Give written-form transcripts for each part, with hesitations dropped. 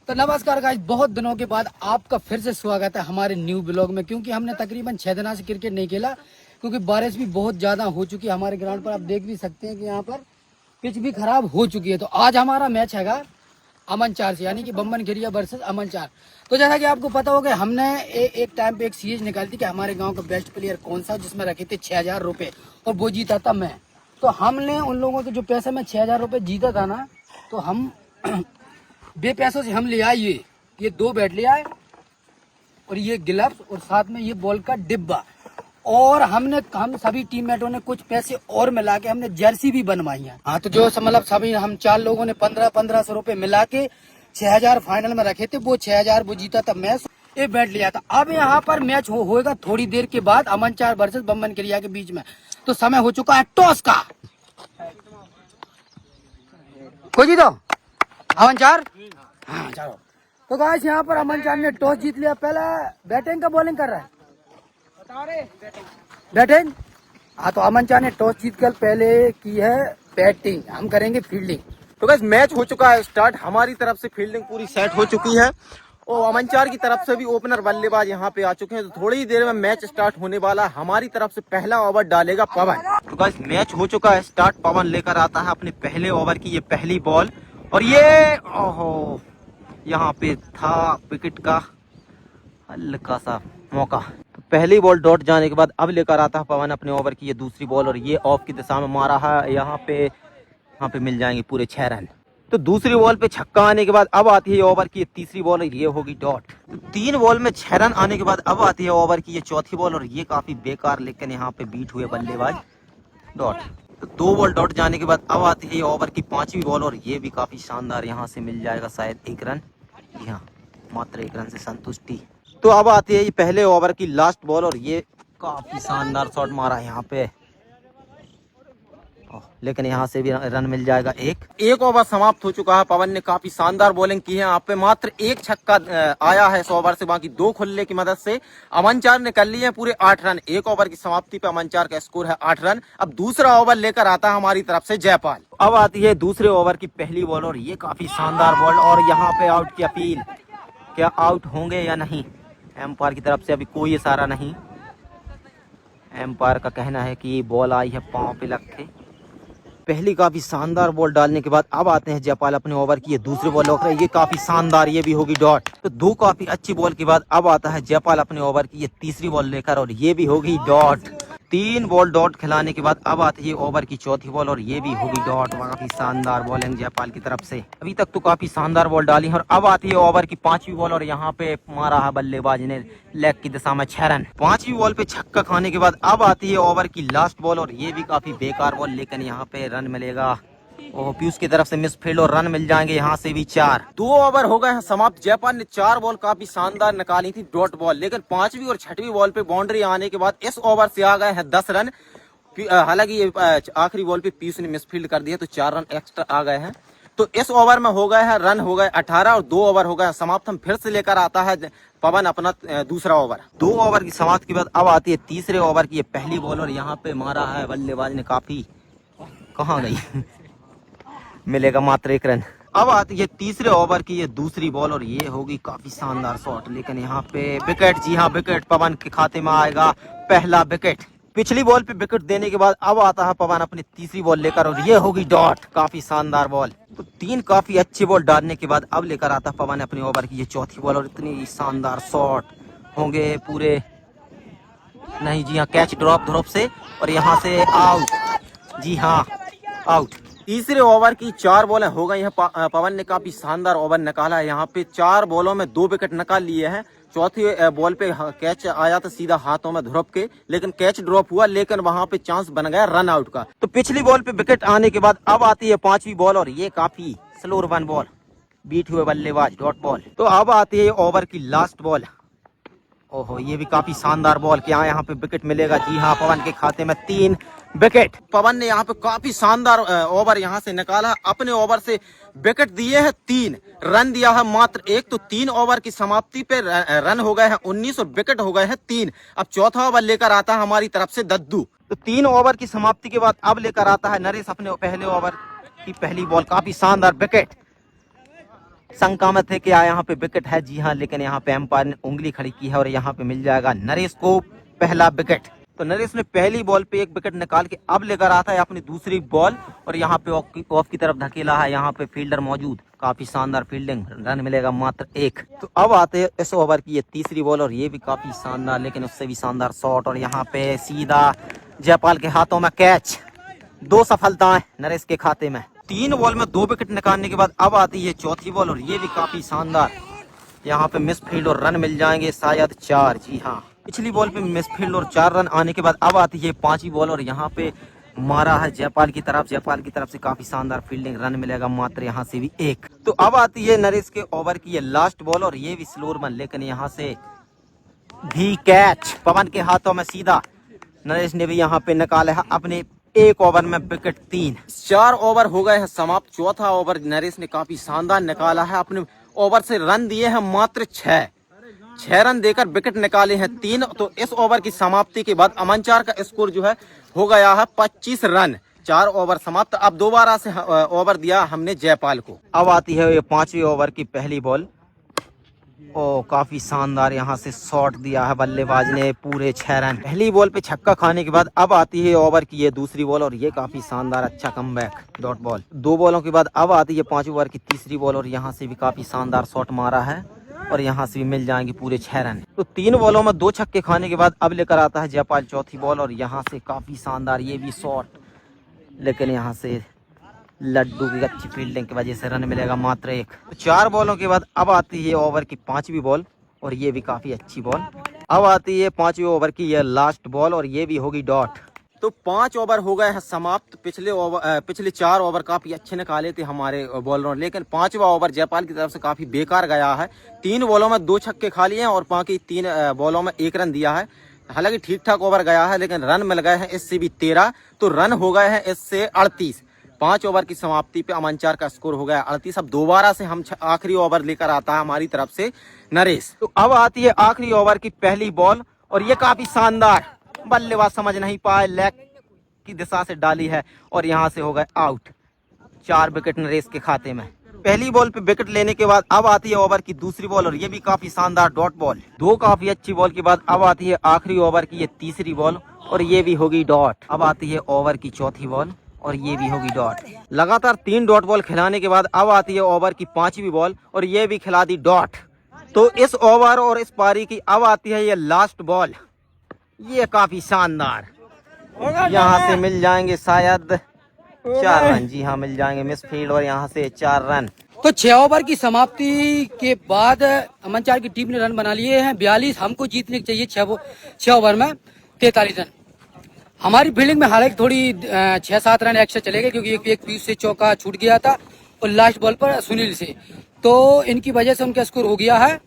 तो नमस्कार गाइस, बहुत दिनों के बाद आपका फिर से स्वागत है हमारे न्यू ब्लॉग में। क्योंकि हमने तकरीबन 6 दिनों से क्रिकेट नहीं खेला, क्योंकि बारिश भी बहुत ज्यादा हो चुकी है हमारे ग्राउंड पर। आप देख भी सकते हैं कि यहाँ पर पिच भी खराब हो चुकी है। तो आज हमारा मैच हैगा अमन चार से, यानी कि बम्बन गिरिया वर्सेस अमन चार। तो जैसा कि आपको पता होगा, हमने एक टाइम पे एक सीरीज निकाली थी कि हमारे गाँव का बेस्ट प्लेयर कौन सा, जिसमें रखे थे 6,000 रुपये और वो जीता था मैं। तो हमने उन लोगों के जो पैसे में 6,000 रुपये जीता था ना, तो हम बे पैसों से हम ले आए ये 2 बैट ले आए और ये ग्लव्स और साथ में ये बॉल का डिब्बा। और हम सभी टीममेटों ने कुछ पैसे और मिला के हमने जर्सी भी बनवाई है। हाँ, तो जो मतलब सभी हम 4 लोगों ने 1500 रुपए मिला के 6,000 फाइनल में रखे थे। वो 6,000 वो जीता था मैं, ये बैट लिया था। अब यहाँ पर मैच होगा थोड़ी देर के बाद अमन चार वर्सेस बम्बन क्रिया के बीच में। तो समय हो चुका है टॉस का। कोई जीतो अमन चार। हाँ चलो। तो गाइस यहाँ पर अमन चार ने टॉस जीत लिया। पहले बैटिंग का बॉलिंग कर रहा है, बैटिंग। हाँ, तो अमन चार ने टॉस जीत कर पहले की है बैटिंग, हम करेंगे फील्डिंग। तो गाइस मैच हो चुका है स्टार्ट। हमारी तरफ से फील्डिंग पूरी सेट हो चुकी है और अमन चार की तरफ से भी ओपनर बल्लेबाज यहाँ पे आ चुके हैं। तो थोड़ी ही देर में मैच स्टार्ट होने वाला। हमारी तरफ से पहला ओवर डालेगा पवन। तो गाइस मैच हो चुका है स्टार्ट। पवन लेकर आता है अपने पहले ओवर की ये पहली बॉल और ये ओहो, यहाँ पे था विकेट का हल्का सा मौका। तो पहली बॉल डॉट जाने के बाद अब लेकर आता है पवन अपने ओवर की ये दूसरी बॉल और ये ऑफ की दिशा में मारा है। यहाँ पे मिल जाएंगे पूरे 6 रन। तो दूसरी बॉल पे छक्का आने के बाद अब आती है ओवर की ये तीसरी बॉल और ये होगी डॉट। तो 3 बॉल में 6 रन आने के बाद अब आती है ओवर की ये चौथी बॉल और ये काफी बेकार, लेकिन यहाँ पे बीट हुए बल्लेबाज डॉट। तो 2 बॉल डॉट जाने के बाद अब आती है ओवर की 5वीं बॉल और ये भी काफी शानदार, यहाँ से मिल जाएगा शायद 1 रन। जी हाँ, मात्र 1 रन से संतुष्टि। तो अब आती है ये पहले ओवर की लास्ट बॉल और ये काफी शानदार शॉट मारा यहाँ पे, लेकिन यहाँ से भी रन मिल जाएगा। एक ओवर समाप्त हो चुका है। पवन ने काफी शानदार बॉलिंग की है। यहाँ पे मात्र 1 छक्का आया है 100 ओवर से, बाकी 2 खुल्ले की मदद से अमन चार ने कर लिए हैं पूरे 8 रन। 1 ओवर की समाप्ति पे अमन चार का स्कोर है 8 रन। अब दूसरा ओवर लेकर आता है हमारी तरफ से जयपाल। अब आती है दूसरे ओवर की पहली बॉल और ये काफी शानदार बॉल और यहाँ पे आउट की अपील। क्या आउट होंगे या नहीं? एम्पायर की तरफ से अभी कोई इशारा नहीं। एम्पायर का कहना है कि बॉल आई है पांव पे लग के। पहली काफी शानदार बॉल डालने के बाद अब आते हैं जयपाल अपने ओवर की ये दूसरी बॉल लेकर। ये काफी शानदार, ये भी होगी डॉट। तो 2 काफी अच्छी बॉल के बाद अब आता है जयपाल अपने ओवर की ये तीसरी बॉल लेकर और ये भी होगी डॉट। 3 बॉल डॉट खिलाने के बाद अब आती है ओवर की चौथी बॉल और ये भी होगी डॉट। काफी शानदार बॉलिंग जयपाल की तरफ से। अभी तक तो काफी शानदार बॉल डाली है और अब आती है ओवर की 5वीं बॉल और यहाँ पे मारा है बल्लेबाज ने लेग की दिशा में 6 रन। 5वीं बॉल पे छक्का खाने के बाद अब आती है ओवर की लास्ट बॉल और ये भी काफी बेकार बॉल, लेकिन यहाँ पे रन मिलेगा। ओह, पीयूष की तरफ से मिसफील्ड और रन मिल जाएंगे यहाँ से भी 4। 2 ओवर हो गए हैं समाप्त। जयपाल ने 4 बॉल काफी शानदार निकाली थी डॉट बॉल, लेकिन 5वीं और 6वीं बॉल पे बाउंड्री आने के बाद इस ओवर से आ गए हैं 10 रन। हालांकि आखिरी बॉल पे पीयूष ने मिसफील्ड कर दिया तो 4 रन एक्स्ट्रा आ गए हैं। तो इस ओवर में हो गए हैं रन हो गए 18 और 2 ओवर हो गए समाप्त। हम फिर से लेकर आता है पवन अपना दूसरा ओवर। 2 ओवर की समाप्ति के बाद अब आती है तीसरे ओवर की ये पहली बॉल और यहाँ पे मारा है बल्लेबाज ने काफी, कहाँ गई मिलेगा मात्र 1 रन। अब आती है तीसरे ओवर की ये दूसरी बॉल और ये होगी काफी शानदार शॉट, लेकिन यहाँ पे विकेट। जी हाँ, विकेट पवन के खाते में आएगा पहला विकेट। पिछली बॉल पे विकेट देने के बाद अब आता है पवन अपनी तीसरी बॉल लेकर और ये होगी डॉट। काफी शानदार बॉल। तो 3 काफी अच्छी बॉल डालने के बाद अब लेकर आता है पवन अपने ओवर की ये चौथी बॉल और इतनी शानदार शॉट होंगे पूरे नहीं। जी हाँ, कैच ड्रॉप से और यहाँ से आउट। जी हाँ, आउट। तीसरे ओवर की 4 बॉलें हो गई हैं। पवन ने काफी शानदार ओवर निकाला है। यहाँ पे 4 बॉलों में 2 विकेट निकाल लिए हैं। चौथी बॉल पे कैच आया था सीधा हाथों में ध्रुव के, लेकिन कैच ड्रॉप हुआ, लेकिन वहां पे चांस बन गया रन आउट का। तो पिछली बॉल पे विकेट आने के बाद अब आती है 5वीं बॉल और ये काफी स्लो रन बॉल, बीट हुए बल्लेबाज डॉट बॉल। तो अब आती है ओवर की लास्ट बॉल। ओहो, ये भी काफी शानदार बॉल। क्या यहाँ पे विकेट मिलेगा? जी हाँ, पवन के खाते में 3 विकेट। पवन ने यहाँ पे काफी शानदार ओवर यहाँ से निकाला। अपने ओवर से विकेट दिए हैं 3, रन दिया है मात्र 1। तो 3 ओवर की समाप्ति पे रन हो गए हैं 19 और विकेट हो गए हैं 3। अब चौथा ओवर लेकर आता है हमारी तरफ से दद्दू। तो 3 ओवर की समाप्ति के बाद अब लेकर आता है नरेश अपने पहले ओवर की पहली बॉल। काफी शानदार विकेट। शंका में थे कि यहाँ पे विकेट है, जी हाँ, लेकिन यहाँ पे एम्पायर ने उंगली खड़ी की है और यहाँ पे मिल जाएगा नरेश को पहला विकेट। तो नरेश ने पहली बॉल पे एक विकेट निकाल के अब लेकर आता है अपनी दूसरी बॉल और यहाँ पे ऑफ की तरफ धकेला है, यहाँ पे फील्डर मौजूद, काफी शानदार फील्डिंग, रन मिलेगा मात्र 1। तो अब आते हैं इस ओवर की ये तीसरी बॉल और ये भी काफी शानदार, लेकिन उससे भी शानदार शॉट और यहाँ पे सीधा जयपाल के हाथों में कैच। 2 सफलताएं नरेश के खाते में। 3 बॉल में 2 विकेट निकालने के बाद अब आती है चौथी बॉल और ये भी काफी शानदार, यहाँ पे मिस फील्ड और रन मिल जाएंगे शायद 4। जी हाँ, पिछली बॉल पे मिस फील्ड और 4 रन आने के बाद अब आती है 5वीं बॉल और यहाँ पे मारा है जयपाल की तरफ से काफी शानदार फील्डिंग, रन मिलेगा मात्र यहाँ से भी 1। तो अब आती है नरेश के ओवर की ये लास्ट बॉल और ये भी स्लोर रन, लेकिन यहाँ से भी कैच पवन के हाथों में सीधा। नरेश ने भी यहाँ पे निकाला है अपने 1 ओवर में विकेट 3। 4 ओवर हो गए हैं समाप्त। चौथा ओवर नरेश ने काफी शानदार निकाला है, अपने ओवर से रन दिए हैं मात्र 6 रन देकर विकेट निकाले हैं 3। तो इस ओवर की समाप्ति के बाद अमनचार का स्कोर जो है हो गया है 25 रन। 4 ओवर समाप्त। अब दोबारा से ओवर दिया हमने जयपाल को। अब आती है ये 5वीं ओवर की पहली बॉल। ओ काफी शानदार यहाँ से शॉट दिया है बल्लेबाज ने, पूरे 6 रन। पहली बॉल पे छक्का खाने के बाद अब आती है ओवर की ये दूसरी बॉल और ये काफी शानदार अच्छा कमबैक डॉट बॉल। 2 बॉलों के बाद अब आती है 5वीं ओवर की तीसरी बॉल और यहाँ से भी काफी शानदार शॉट मारा है और यहाँ से भी मिल जाएंगे पूरे 6 रन। तो 3 बॉलों में 2 छक्के खाने के बाद अब लेकर आता है जयपाल चौथी बॉल और यहाँ से काफी शानदार ये भी शॉट, लेकिन यहाँ से लड्डू की अच्छी फील्डिंग की वजह से रन मिलेगा मात्र 1। तो 4 बॉलों के बाद अब आती है ओवर की 5वीं बॉल और ये भी काफी अच्छी बॉल। अब आती है 5वीं ओवर की ये लास्ट बॉल और ये भी होगी डॉट। तो 5 ओवर हो गए हैं समाप्त। पिछले 4 ओवर काफी अच्छे निकाले थे हमारे बॉलरों, लेकिन 5वां ओवर जयपाल की तरफ से काफी बेकार गया है। 3 बॉलों में 2 छक्के खा लिए हैं और बाकी 3 बॉलों में 1 रन दिया है। हालांकि ठीक ठाक ओवर गया है, लेकिन रन मिल गए हैं इससे भी 13, तो रन हो गए हैं इससे 38। 5 ओवर की समाप्ति पे अमनचार का स्कोर हो गया 38। अब दोबारा से हम आखिरी ओवर लेकर आता है हमारी तरफ से नरेश। तो अब आती है आखिरी ओवर की पहली बॉल और ये काफी शानदार, बल्लेबाज समझ नहीं पाए, लेग की दिशा से डाली है और यहाँ से हो गए आउट। 4 विकेट नरेश के खाते में। पहली बॉल पे विकेट लेने के बाद अब आती है ओवर की दूसरी बॉल और ये भी काफी शानदार डॉट बॉल। 2 काफी अच्छी बॉल के बाद अब आती है आखिरी ओवर की ये तीसरी बॉल और ये भी होगी डॉट। अब आती है ओवर की चौथी बॉल और ये भी होगी डॉट। लगातार 3 डॉट बॉल खिलाने के बाद अब आती है ओवर की 5वीं बॉल और ये भी खिला दी डॉट। तो इस ओवर और इस पारी की अब आती है ये लास्ट बॉल, ये काफी शानदार, यहाँ से मिल जाएंगे शायद 4 रन। जी हाँ, मिल जाएंगे मिस फील्ड और यहाँ से 4 रन। तो 6 ओवर की समाप्ति के बाद अमनचार की टीम ने रन बना लिए हैं 42। हमको जीतने चाहिए 6 ओवर में 43 रन। हमारी फील्डिंग में हालांकि थोड़ी 6-7 रन एक्स्ट्रा चले गए, क्योंकि एक पीयूष से चौका छूट गया था और लास्ट बॉल पर सुनील से, तो इनकी वजह से उनका स्कोर हो गया है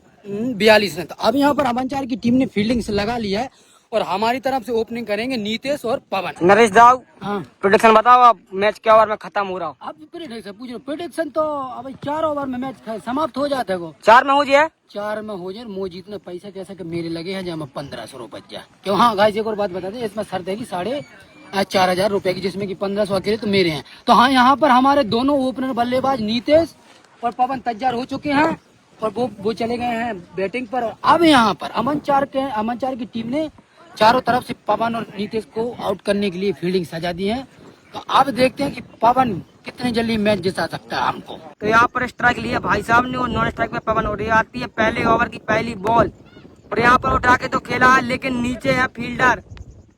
42 रन। तो अब यहाँ पर अमनचार की टीम ने फील्डिंग से लगा लिया है और हमारी तरफ से ओपनिंग करेंगे नीतेश और पवन। नरेश दाऊ, हाँ, प्रेडिक्शन बताओ, अब मैच क्या ओवर में खत्म हो रहा हो? अब प्रेडिक्शन पूछ रहे, प्रेडिक्शन तो अब 4 ओवर में मैच समाप्त हो जाता है। 4 में हो जाए, 4 में हो जाए। मुझे जितने पैसा कैसा के मेरे लगे हैं जहाँ 1500 रुपए बच जाए। क्यों? हाँ गाइस, एक और बात बता दें, इसमें शर्त है कि 4,500 रुपए की, जिसमें कि 1500 अकेले तो मेरे हैं। तो हाँ, यहाँ पर हमारे दोनों ओपनर बल्लेबाज नीतेश और पवन तैयार हो चुके हैं और वो चले गए हैं बैटिंग पर। अब यहाँ पर अमनचार की टीम ने चारों तरफ से पवन और नीतेश को आउट करने के लिए फील्डिंग सजा दी है। तो अब देखते हैं कि पवन कितने जल्दी मैच जिता सकता है हमको। तो यहाँ पर स्ट्राइक लिया भाई साहब ने और नॉन स्ट्राइक में पवन उड़ी आती है पहले ओवर की पहली बॉल और यहाँ पर उठा के तो खेला है, लेकिन नीचे है फील्डर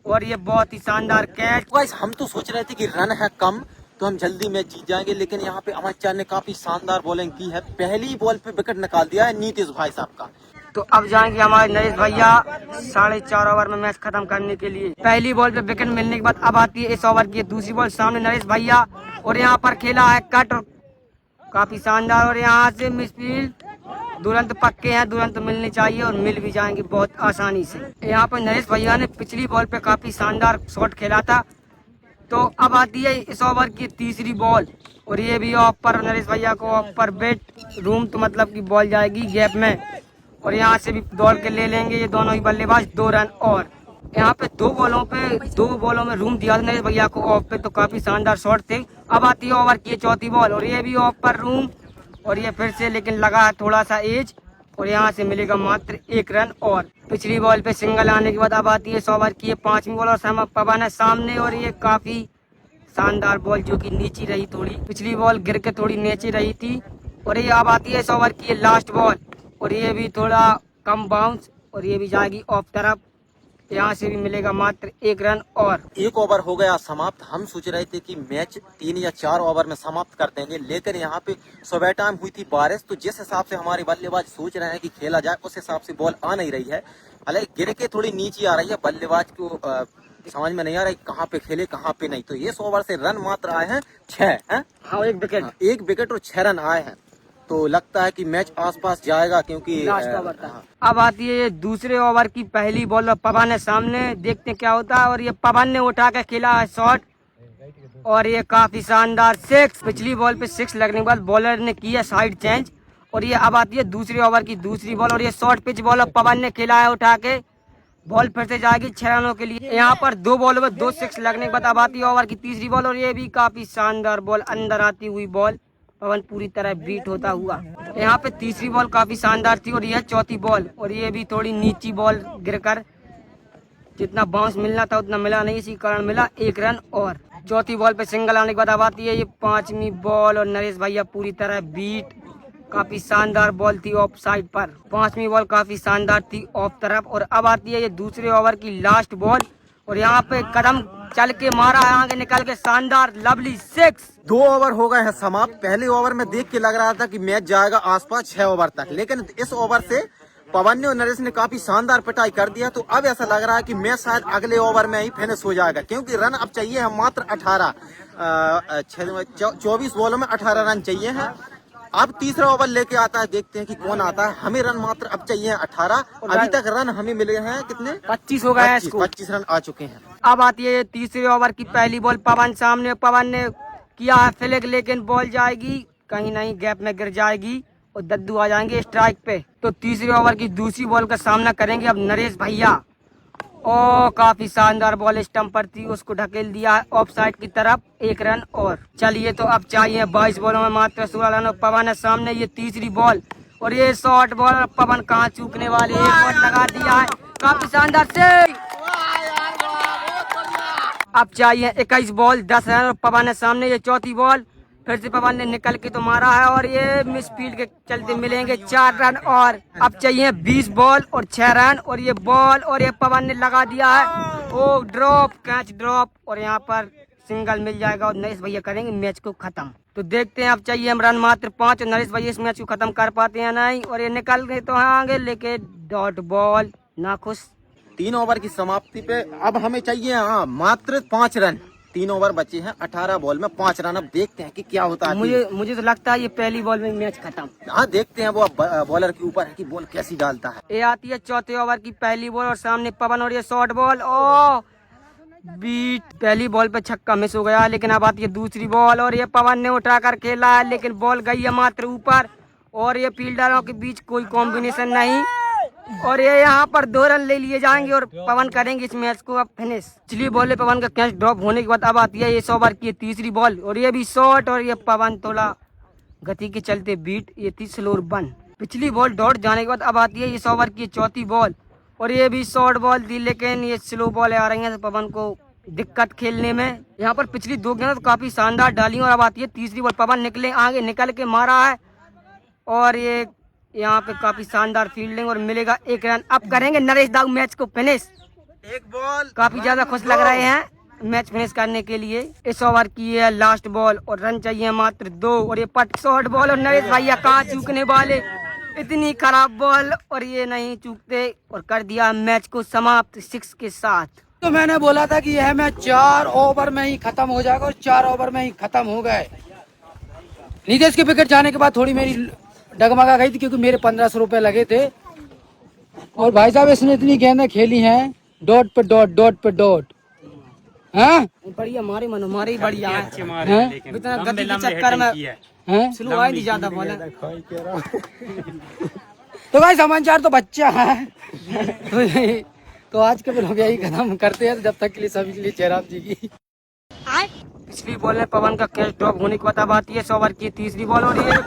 और ये बहुत ही शानदार कैच। गाइस, हम तो सोच रहे थे कि रन है कम तो हम जल्दी मैच जीत जाएंगे, लेकिन यहाँ पे अमनचार ने काफी शानदार बॉलिंग की है। पहली बॉल पे विकेट निकाल दिया है नीतीश भाई साहब का। तो अब जाएंगे हमारे नरेश भैया 4.5 ओवर में मैच खत्म करने के लिए। पहली बॉल पे विकेट मिलने के बाद अब आती है इस ओवर की दूसरी बॉल। सामने नरेश भैया और यहाँ पर खेला है कट, काफी शानदार, और यहाँ से मिसफील्ड। 2 रन तो पक्के हैं, 2 रन तो मिलने चाहिए और मिल भी जाएंगे बहुत आसानी से। यहाँ पर नरेश भैया ने पिछली बॉल पे काफी शानदार शॉट खेला था। तो अब आती है इस ओवर की तीसरी बॉल और ये भी ऑफ पर, नरेश भैया को ऑफ पर बेट रूम, तो मतलब की बॉल जाएगी गैप में और यहाँ से भी दौड़ के ले लेंगे ये दोनों ही बल्लेबाज। 2 रन और यहाँ पे 2 बॉलों में रूम दिया था नरेश भैया को ऑफ पे, तो काफी शानदार शॉट थे। अब आती है ओवर की चौथी बॉल और ये भी ऑफ पर रूम और ये फिर से लेकिन लगा है थोड़ा सा एज और यहाँ से मिलेगा मात्र 1 रन। और पिछली बॉल पे सिंगल आने के बाद अब आती है 100 ओवर की 5वीं बॉल और पवन है सामने और ये काफी शानदार बॉल जो कि नीची रही, थोड़ी पिछली बॉल गिर के थोड़ी नीचे रही थी। और ये अब आती है 100 ओवर की लास्ट बॉल और ये भी थोड़ा कम बाउंस और ये भी जाएगी ऑफ तरफ, यहाँ से भी मिलेगा मात्र 1 रन। और 1 ओवर हो गया समाप्त। हम सोच रहे थे कि मैच 3 या 4 ओवर में समाप्त कर देंगे, लेकिन यहाँ पे सुबह टाइम हुई थी बारिश, तो जिस हिसाब से हमारे बल्लेबाज सोच रहे हैं कि खेला जाए उस हिसाब से बॉल आ नहीं रही है। हालांकि गिर के थोड़ी नीचे आ रही है, बल्लेबाज को समझ में नहीं आ रहा है कहाँ पे खेले कहाँ पे नहीं। तो इस ओवर से रन मात्र आए हैं 6 हैं। हाँ, 1 विकेट, 1 विकेट और 6 रन आए हैं। तो लगता है कि मैच आसपास जाएगा क्योंकि लास्ट ओवर था। अब आती है दूसरे ओवर की पहली बॉल और पवन है सामने, देखते हैं क्या होता है। और ये पवन ने उठा के खेला है शॉट और ये काफी शानदार 6। पिछली बॉल पे 6 लगने के बाद बॉलर ने किया साइड चेंज और ये अब आती है दूसरे ओवर की दूसरी बॉल और ये शॉर्ट पिच बॉल और पवन ने खेला है उठा के, बॉल फिर से जाएगी 6 रनों के लिए। यहाँ पर 2 बॉलों में 2 6 लगने के बाद अब आती है ओवर की तीसरी बॉल और ये भी काफी शानदार बॉल, अंदर आती हुई बॉल, पवन पूरी तरह बीट होता हुआ। यहाँ पे तीसरी बॉल काफी शानदार थी और यह चौथी बॉल और ये भी थोड़ी नीची बॉल गिरकर जितना बाउंस मिलना था उतना मिला नहीं, इसी कारण मिला 1 रन। और चौथी बॉल पे सिंगल आने के बाद अब आती है ये 5वीं बॉल और नरेश भैया पूरी तरह बीट, काफी शानदार बॉल थी ऑफ साइड पर, 5वीं बॉल काफी शानदार थी ऑफ तरफ। और अब आती है ये दूसरे ओवर की लास्ट बॉल और यहाँ पे कदम चल के मारा है आगे निकल के शानदार लवली 6। 2 ओवर हो गए हैं समाप्त। पहले ओवर में देख के लग रहा था कि मैच जाएगा आसपास 6 ओवर तक, लेकिन इस ओवर से पवन ने और नरेश ने काफी शानदार पिटाई कर दिया। तो अब ऐसा लग रहा है कि मैच शायद अगले ओवर में ही फिनिश हो जाएगा, क्योंकि रन अब चाहिए है मात्र 18। 24 बॉलों में 18 रन चाहिए हैं। अब तीसरा ओवर लेके आता है, देखते हैं कि कौन आता है। हमें रन मात्र अब चाहिए 18। अभी तक रन हमें मिले हैं कितने? 25 हो गए हैं। 25 रन आ चुके हैं। अब आती है तीसरे ओवर की पहली बॉल, पवन सामने, पवन ने किया है फ्लिक लेकिन बॉल जाएगी कहीं नहीं, गैप में गिर जाएगी और दद्दू आ जाएंगे स्ट्राइक पे। तो तीसरे ओवर की दूसरी बॉल का सामना करेंगे अब नरेश भैया। ओ काफी शानदार बॉल स्टंप पर थी, उसको ढकेल दिया है ऑफ साइड की तरफ, 1 रन। और चलिए तो अब चाहिए 22 बॉलों में मात्र 16 रन और पवन है सामने। ये तीसरी बॉल और ये शॉर्ट बॉल और पवन कहाँ चूकने वाले, एक बॉल लगा दिया है, काफी शानदार से। अब चाहिए 21 बॉल 10 रन और पवन है सामने। ये चौथी बॉल फिर से पवन ने निकल के तो मारा है और ये मिस फील्ड के चलते मिलेंगे 4 रन। और अब चाहिए 20 बॉल और 6 रन और ये बॉल और ये पवन ने लगा दिया है, ओ ड्रॉप, कैच ड्रॉप और यहाँ पर सिंगल मिल जाएगा और नरेश भैया करेंगे मैच को खत्म। तो देखते हैं अब चाहिए हम रन मात्र 5 और नरेश भैया इस मैच को खत्म कर पाते हैं नहीं। और ये निकल गए तो आगे लेके डॉट बॉल, ना खुश। 3 ओवर की समाप्ति पे अब हमें चाहिए मात्र 5 रन। 3 ओवर बचे हैं, 18 बॉल में 5 रन। अब देखते हैं कि क्या होता है। मुझे तो लगता है ये पहली बॉल में मैच खत्म। हाँ, देखते हैं वो बॉलर के ऊपर है कि बॉल कैसी डालता है। ये आती है चौथे ओवर की पहली बॉल और सामने पवन और ये शॉर्ट बॉल, ओ बीट। पहली बॉल पे छक्का मिस हो गया, लेकिन अब आती है दूसरी बॉल और ये पवन ने उठाकर खेला है, लेकिन बॉल गई है मात्र ऊपर और ये फील्डरों के बीच कोई कॉम्बिनेशन नहीं और ये यहाँ पर 2 रन ले लिए जाएंगे और पवन करेंगे इस मैच को अब फिनिश। पिछली बॉल में पवन का कैच ड्रॉप होने के बाद अब आती है ये 100 ओवर की तीसरी बॉल और ये भी शॉर्ट और ये पवन थोड़ा गति के चलते बीट, ये थी स्लो बन। पिछली बॉल डॉट जाने के बाद अब आती है ये 100 ओवर की चौथी बॉल और ये भी शॉर्ट बॉल थी, लेकिन ये स्लो बॉल आ रही है तो पवन को दिक्कत खेलने में। यहाँ पर पिछली 2 गेंद तो काफी शानदार डाली और अब आती है तीसरी बॉल, पवन निकले आगे निकल के मारा है और ये यहाँ पे काफी शानदार फील्डिंग और मिलेगा 1 रन। अब करेंगे नरेश दाऊ मैच को फिनिश। 1 बॉल, काफी ज्यादा खुश लग रहे हैं मैच फिनिश करने के लिए। इस ओवर की है लास्ट बॉल और रन चाहिए मात्र 2 और ये पट शॉर्ट बॉल और नरेश भैया कहाँ चूकने वाले, इतनी खराब बॉल और ये नहीं चूकते और कर दिया मैच को समाप्त 6 के साथ। तो मैंने बोला था कि यह मैच 4 ओवर में ही खत्म हो जाएगा और 4 ओवर में ही खत्म हो गए। नीतीश के विकेट जाने के बाद थोड़ी मेरी डगमगा गई थी क्योंकि मेरे 1500 रुपए लगे थे और भाई साहब इसने इतनी गेंदें खेली हैं, डॉट पे डॉट, डॉट पे डॉट। हाँ बढ़िया मारे मनो, मारे ही बढ़िया है, इतना गति के चक्कर में स्लो आई नहीं ज्यादा बोला। तो भाई समाचार तो बच्चा है तो आज के लोग यही खत्म करते हैं। तो जब तक के लिए सभी के लिए जयराम जी की। पिछली बॉल में पवन का कैच ड्रॉप होने के बाद अब आती है 100 ओवर की तीसरी बॉल और ये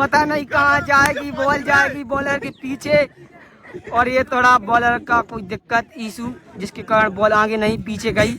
पता नहीं कहाँ जाएगी, बॉल जाएगी बॉलर के पीछे, और ये थोड़ा बॉलर का कोई दिक्कत इशू जिसके कारण बॉल आगे नहीं पीछे गई।